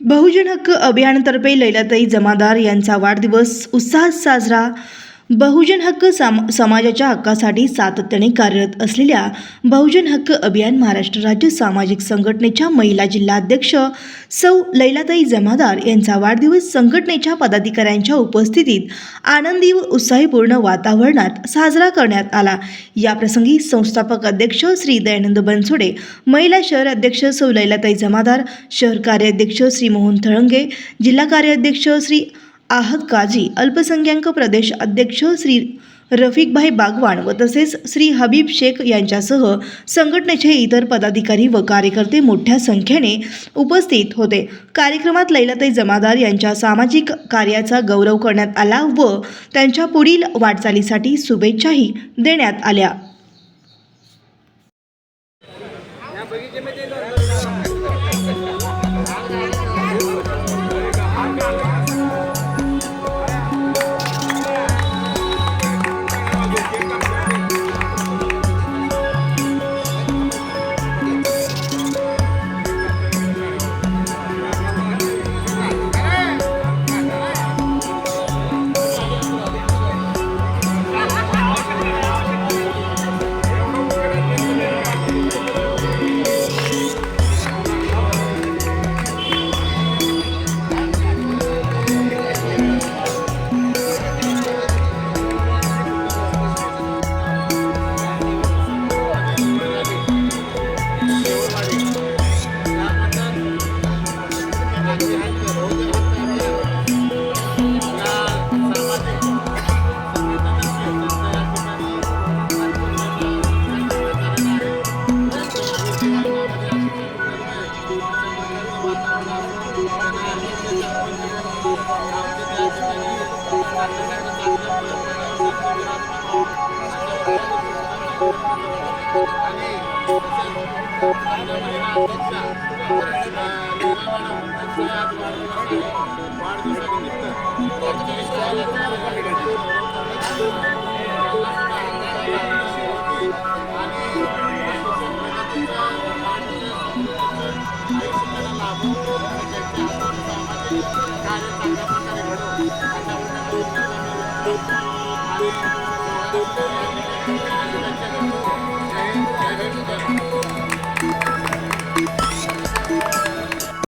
बहुजन हक्क अभियानातर्फे लैलाताई जमादार यांचा वाढदिवस उत्साहात साजरा। बहुजन हक्क समाजाच्या हक्कासाठी सातत्याने कार्यरत असलेल्या बहुजन हक्क अभियान महाराष्ट्र राज्य सामाजिक संघटनेच्या महिला जिल्हाध्यक्ष सौ लैलाताई जमादार यांचा वाढदिवस संघटनेच्या पदाधिकाऱ्यांच्या उपस्थितीत आनंदी व उत्साहपूर्ण वातावरणात साजरा करण्यात आला। याप्रसंगी संस्थापक अध्यक्ष श्री दयानंद बनसोडे, महिला शहर अध्यक्ष सौ लैलाताई जमादार, शहर कार्याध्यक्ष श्री मोहन थळंगे, जिल्हा कार्याध्यक्ष श्री आहद काजी, अल्पसंख्याक प्रदेश अध्यक्ष श्री रफिकभाई बागवान व तसेच श्री हबीब शेख यांच्यासह संघटनेचे इतर पदाधिकारी व कार्यकर्ते मोठ्या संख्येने उपस्थित होते। कार्यक्रमात लैलाताई जमादार यांच्या सामाजिक कार्याचा गौरव करण्यात आला व त्यांच्या पुढील वाटचालीसाठी शुभेच्छाही देण्यात आल्या।